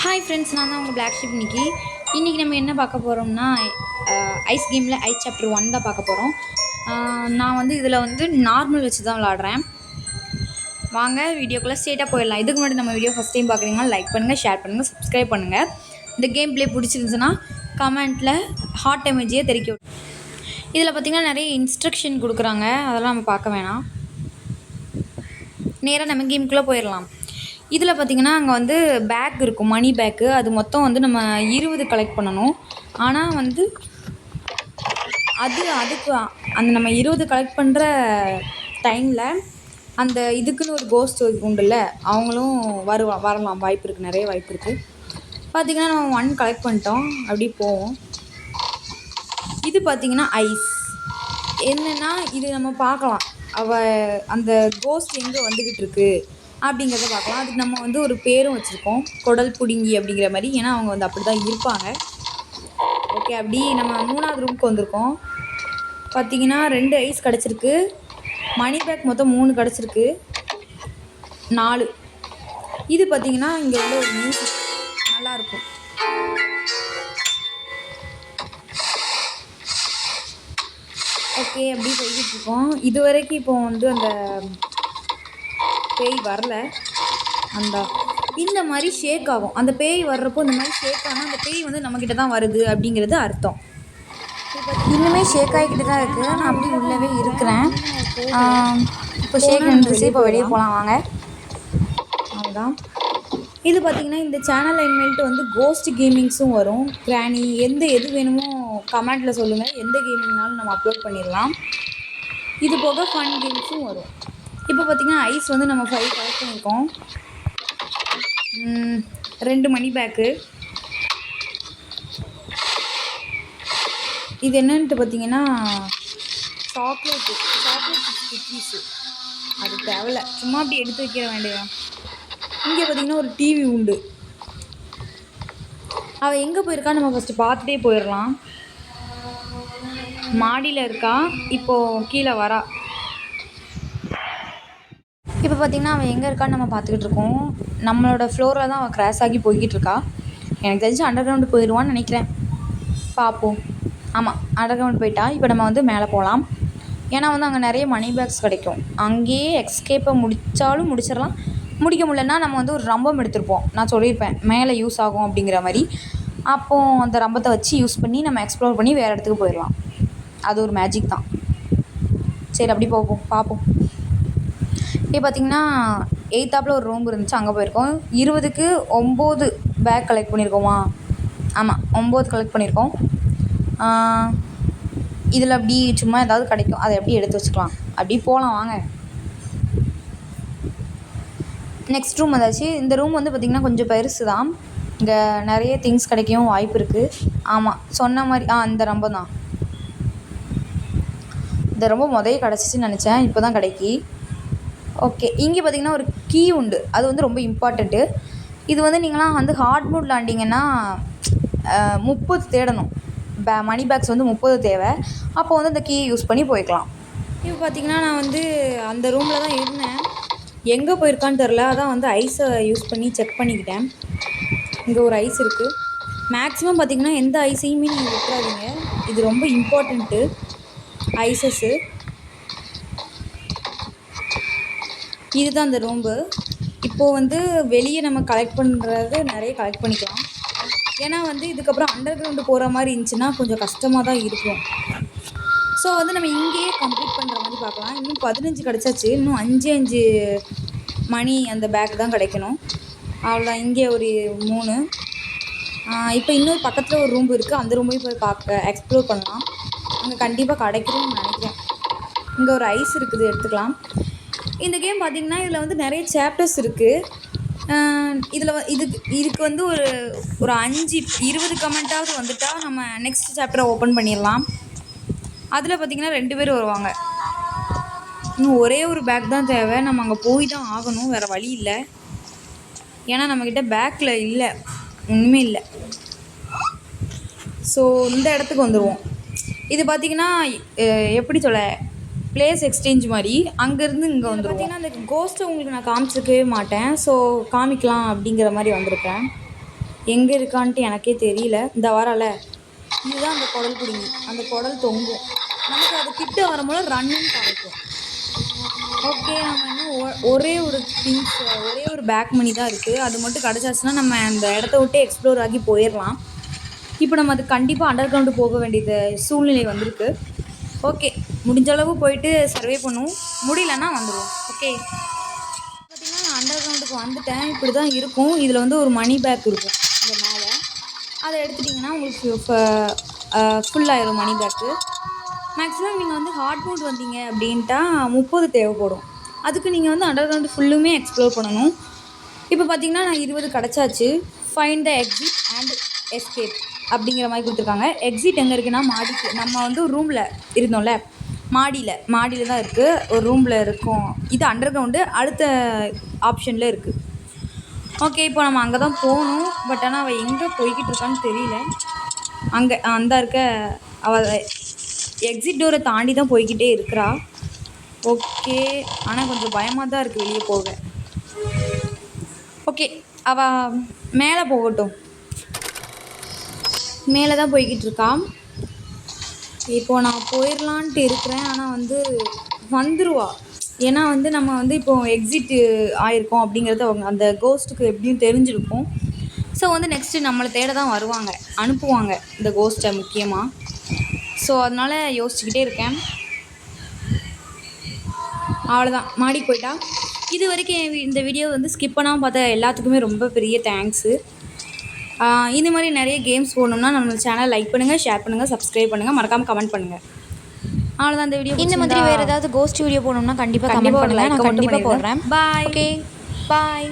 Hi friends, நான் தான் உங்கள் பிளாக் ஷிப். இன்றைக்கி நம்ம என்ன பார்க்க போகிறோம்னா, ஐஸ் கேமில் ஐஸ் சாப்டர் 1 தான் பார்க்க போகிறோம். நான் வந்து இதில் வந்து நார்மல் வச்சு தான் விளாட்றேன். வாங்க வீடியோக்குள்ளே ஸ்ட்ரெயிட்டாக போயிடலாம். இதுக்கு முன்னாடி நம்ம வீடியோ ஃபஸ்ட் டைம் பார்க்குறீங்கன்னா லைக் பண்ணுங்கள், ஷேர் பண்ணுங்கள், சப்ஸ்கிரைப் பண்ணுங்கள். இந்த கேம் ப்ளே பிடிச்சிருந்துச்சுன்னா கமெண்ட்டில் ஹார்ட் எமோஜியை தெரிவிக்க விடும். இதில் பார்த்திங்கன்னா நிறைய இன்ஸ்ட்ரக்ஷன் கொடுக்குறாங்க, அதெல்லாம் நம்ம பார்க்க வேணாம். நேராக நம்ம கேமுக்குள்ளே போயிடலாம். இதில் பார்த்திங்கன்னா அங்கே வந்து பேக் இருக்கும், மணி பேக்கு. அது மொத்தம் வந்து நம்ம 20 கலெக்ட் பண்ணணும். ஆனால் வந்து அதுக்கு அந்த நம்ம 20 கலெக்ட் பண்ணுற டைமில் அந்த இதுக்குன்னு ஒரு கோஸ்ட் உண்டுல்ல, அவங்களும் வரலாம், வாய்ப்பு இருக்குது, நிறைய வாய்ப்பு இருக்குது. பார்த்திங்கன்னா நம்ம 1 கலெக்ட் பண்ணிட்டோம், அப்படி போவோம். இது பார்த்திங்கன்னா ஐஸ் என்னென்னா, இது நம்ம பார்க்கலாம் அந்த கோஸ்ட் எங்கே வந்துக்கிட்டு இருக்குது அப்படிங்கிறத பார்க்கலாம். அதுக்கு நம்ம வந்து ஒரு பேரும் வச்சுருக்கோம், குடல் புடுங்கி அப்படிங்கிற மாதிரி. ஏன்னா அவங்க வந்து அப்படி தான் இருப்பாங்க. ஓகே, அப்படி நம்ம 3வது ரூமுக்கு வந்திருக்கோம். பார்த்திங்கன்னா 2 ஐஸ் கிடச்சிருக்கு. மணி பேக் மொத்தம் 3 கிடச்சிருக்கு, 4. இது பார்த்திங்கன்னா இங்கே உள்ள ஒரு மியூசிக் நல்லாயிருக்கும். ஓகே, அப்படி போய்கிட்ருக்கோம். இது வரைக்கும் இப்போ வந்து அந்த பேய் வரல. இந்த மாதிரி ஷேக் ஆகும். அந்த பேய் வர்றப்போ இந்த மாதிரி ஷேக் ஆனால் அந்த பேய் வந்து நம்மக்கிட்ட தான் வருது அப்படிங்கிறது அர்த்தம். இன்னுமே ஷேக் ஆகிக்கிட்டு தான் இருக்குது. நான் அப்படி உள்ளவே இருக்கிறேன். இப்போ ஷேக் நின்றுச்சு. இப்போ வெளியே போகலாம் வாங்க. அதுதான் இது பார்த்திங்கன்னா இந்த சேனலில் இனிமேல்ட்டு வந்து கோஸ்ட் கேமிங்ஸும் வரும். கிராணி எது வேணுமோ கமெண்ட்டில் சொல்லுங்கள். எந்த கேமிங்னாலும் நம்ம அப்லோட் பண்ணிடலாம். இது போக ஃபன் கேம்ஸும் வரும். இப்போ பார்த்திங்கன்னா ஐஸ் வந்து நம்ம 5 கலெக்ட் பண்ணியிருக்கோம். 2 மணி பேக்கு. இது என்னன்ட்டு பார்த்திங்கன்னா சாக்லேட் குக்கீஸு. அது தேவையில்ல, சும்மா அப்படி எடுத்து வைக்கிற வேண்டியதான். இங்கே பார்த்திங்கன்னா ஒரு டிவி உண்டு. அவள் எங்கே போயிருக்கா நம்ம ஃபஸ்ட்டு பார்த்துட்டே போயிடலாம். மாடியில் இருக்கா, இப்போது கீழே வரா. இப்போ பார்த்திங்கன்னா அவள் எங்கே இருக்கான்னு நம்ம பார்த்துக்கிட்டு இருக்கோம். நம்மளோட ஃப்ளோரில் தான் அவள் கிராஸ் ஆகி போய்கிட்டு இருக்கா. எனக்கு தெரிஞ்சு அண்டர் கிரவுண்டு போயிடுவான்னு நினைக்கிறேன். பார்ப்போம். ஆமாம், அண்டர் கிரவுண்ட் போயிட்டா. இப்போ நம்ம வந்து மேலே போகலாம். ஏன்னா வந்து அங்கே நிறைய மணி பேக்ஸ் கிடைக்கும். அங்கேயே எக்ஸ்கேப்பை முடிச்சிடலாம். முடிக்க முடியலன்னா நம்ம வந்து ஒரு ரம்பம் எடுத்துருப்போம். நான் சொல்லியிருப்பேன் மேலே யூஸ் ஆகும் அப்படிங்கிற மாதிரி. அப்போது அந்த ரம்பத்தை வச்சு யூஸ் பண்ணி நம்ம எக்ஸ்ப்ளோர் பண்ணி வேறு இடத்துக்கு போயிடலாம். அது ஒரு மேஜிக் தான். சரி, அப்படி பார்ப்போம். இப்போ பார்த்திங்கன்னா 8ஆப்பில் ஒரு ரூம் இருந்துச்சு, அங்கே போயிருக்கோம். 20க்கு 9 பேக் கலெக்ட் பண்ணியிருக்கோமா? ஆமாம், 9 கலெக்ட் பண்ணியிருக்கோம். இதில் அப்படி சும்மா ஏதாவது கிடைக்கும், அதை எப்படி எடுத்து வச்சுக்கலாம். அப்படி போகலாம் வாங்க. நெக்ஸ்ட் ரூம் வந்தாச்சு. இந்த ரூம் வந்து பார்த்திங்கன்னா கொஞ்சம் பெருசு தான். இங்கே நிறைய திங்ஸ் கிடைக்கவும் வாய்ப்பு இருக்குது. ஆமாம், சொன்ன மாதிரி இந்த ரம்பம் தான். இந்த ரொம்ப கிடச்சிச்சின்னு நினச்சேன், இப்போ தான் கிடைக்கி. ஓகே, இங்கே பார்த்திங்கன்னா ஒரு கீ உண்டு. அது வந்து ரொம்ப இம்பார்ட்டண்ட்டு. இது வந்து நீங்களாம் வந்து ஹார்ட் மோட் விளாண்டிங்கன்னா 30 தேடணும். மணி பேக்ஸ் வந்து 30 தேவை. அப்போ வந்து அந்த கீயை யூஸ் பண்ணி போய்க்கலாம். இப்போ பார்த்திங்கன்னா நான் வந்து அந்த ரூமில் தான் இருந்தேன். எங்கே போயிருக்கான்னு தெரில. அதான் வந்து ஐஸை யூஸ் பண்ணி செக் பண்ணிக்கிட்டேன். இங்கே ஒரு ஐஸ் இருக்குது. மேக்ஸிமம் பார்த்திங்கன்னா எந்த ஐஸையுமே நீங்கள் விட்டுறாதீங்க. இது ரொம்ப இம்பார்ட்டண்ட்டு ஐஸஸ்ஸு. இதுதான் அந்த ரூம்பு. இப்போது வந்து வெளியே நம்ம கலெக்ட் பண்ணுறது நிறைய கலெக்ட் பண்ணிக்கலாம். ஏன்னா வந்து இதுக்கப்புறம் அண்டர் கிரவுண்டு போகிற மாதிரி இருந்துச்சுன்னா கொஞ்சம் கஷ்டமாக தான் இருக்கும். ஸோ வந்து நம்ம இங்கேயே கம்ப்ளீட் பண்ணுற மாதிரி பார்க்கலாம். இன்னும் 15 கிடச்சாச்சு. இன்னும் 5 மணி அந்த பேக் தான் கிடைக்கணும். அவ்வளோ. இங்கே ஒரு 3. இப்போ இன்னொரு பக்கத்தில் ஒரு ரூம் இருக்குது. அந்த ரூமையும் போய் எக்ஸ்ப்ளோர் பண்ணலாம். அங்கே கண்டிப்பாக கிடைக்கணும்னு நினைக்கிறேன். இங்கே ஒரு ஐஸ் இருக்குது, எடுத்துக்கலாம். இந்த கேம் பார்த்திங்கன்னா இதில் வந்து நிறைய சாப்டர்ஸ் இருக்குது. இதுக்கு வந்து ஒரு 20 கமெண்ட்டாவது வந்துட்டால் நம்ம நெக்ஸ்ட் சாப்டரை ஓப்பன் பண்ணிடலாம். அதில் பார்த்திங்கன்னா 2 பேர் வருவாங்க. இன்னும் ஒரே ஒரு பேக் தான் தேவை. நம்ம அங்கே போய் தான் ஆகணும், வேறு வழி இல்லை. ஏன்னா நம்மக்கிட்ட பேக்கில் இல்லை, ஒன்றுமே இல்லை. ஸோ இந்த இடத்துக்கு வந்துடுவோம். இது பார்த்திங்கன்னா எப்படி சொல்ல, பிளேஸ் எக்ஸ்சேஞ்ச் மாதிரி. அங்கேருந்து இங்கே வந்து பார்த்திங்கன்னா அந்த கோஸ்ட்டை உங்களுக்கு நான் காமிச்சிருக்கவே மாட்டேன். ஸோ காமிக்கலாம் அப்படிங்கிற மாதிரி வந்திருக்கேன். எங்கே இருக்கான்ட்டு எனக்கே தெரியல. இந்த வரல, இதுதான் அந்த குடல் பிடுங்கி, அந்த குடல் தொங்கும். நமக்கு அது கிட்ட வரும்போது ரன்னிங் காமிக்கும். ஓகே, நம்ம இன்னும் ஒரே ஒரு திங்ஸ், ஒரே ஒரு பேக் மணி தான் இருக்குது. அது மட்டும் கிடச்சாச்சுன்னா நம்ம அந்த இடத்த விட்டு எக்ஸ்ப்ளோர் ஆகி போயிடலாம். இப்போ நம்ம அது கண்டிப்பாக அண்டர் கிரவுண்டு போக வேண்டியது சூழ்நிலை வந்திருக்கு. ஓகே, முடிஞ்ச அளவு போயிட்டு சர்வே பண்ணுவோம், முடியலன்னா வந்துடுவோம். ஓகே, பார்த்திங்கன்னா நான் அண்டர் கிரவுண்டுக்கு வந்துட்டேன். இப்படி தான் இருக்கும். இதில் வந்து ஒரு மணி பேக் இருக்கும் இந்த மேலே. அதை எடுத்துட்டிங்கன்னா உங்களுக்கு ஃபுல்லாயிரும் மணி பேக்கு. மேக்ஸிமம் நீங்கள் வந்து ஹார்ட் மோட் வந்தீங்க அப்படின்ட்டா 30 தேவைப்படும். அதுக்கு நீங்கள் வந்து அண்டர் கிரவுண்டு ஃபுல்லுமே எக்ஸ்ப்ளோர் பண்ணணும். இப்போ பார்த்தீங்கன்னா நான் 20 கிடச்சாச்சு. Find the exit and escape அப்படிங்கிற மாதிரி கொடுத்துருக்காங்க. எக்ஸிட் எங்கே இருக்குன்னா மாடிக்கு, நம்ம வந்து ஒரு ரூமில் இருந்தோம்ல, மாடியில் தான் இருக்குது, ஒரு ரூமில் இருக்கும். இது அண்டர் கிரவுண்டு அடுத்த ஆப்ஷனில் இருக்குது. ஓகே, இப்போ நம்ம அங்கே தான் போகணும். பட் ஆனால் அவள் எங்கே போய்கிட்டு இருக்கான்னு தெரியல. அங்கே அந்த இருக்க அவள் எக்ஸிட் டோரை தாண்டி தான் போய்கிட்டே இருக்கிறா. ஓகே, ஆனால் கொஞ்சம் பயமாக தான் இருக்குது வெளியே போக. ஓகே, அவள் மேலே போகட்டும், மேலே தான் போய்கிட்டு இருக்கா. இப்போது நான் போயிடலான்ட்டு இருக்கிறேன். ஆனால் வந்து வந்துடுவா. ஏன்னா வந்து நம்ம வந்து இப்போது எக்ஸிட்டு ஆகிருக்கோம் அப்படிங்கிறது அவங்க அந்த கோஸ்ட்டுக்கு எப்படியும் தெரிஞ்சிருக்கும். ஸோ வந்து நெக்ஸ்ட்டு நம்மளை தேட தான் வருவாங்க, அனுப்புவாங்க இந்த கோஸ்ட்டை முக்கியமாக. ஸோ அதனால் யோசிச்சுக்கிட்டே இருக்கேன். அவ்வளோதான், மாடிக்கு போயிட்டா. இது வரைக்கும் இந்த வீடியோ வந்து ஸ்கிப் பண்ணாமல் பார்த்த எல்லாத்துக்குமே ரொம்ப பெரிய தேங்க்ஸு. இந்த மாதிரி நிறைய கேம்ஸ் போடணும்னா நம்ம சேனல் லைக் பண்ணுங்கள், ஷேர் பண்ணுங்கள், சப்ஸ்கிரைப் பண்ணுங்கள், மறக்காமல் கமெண்ட் பண்ணுங்கள். அவ்வளோதான் இந்த வீடியோ. இந்த மாதிரி வேறு ஏதாவது கோஸ்ட் வீடியோ போடணும்னா கண்டிப்பாக கமெண்ட் பண்ணுங்கள், நான் கண்டிப்பாக போடுறேன். பாய். ஓகே, பாய்.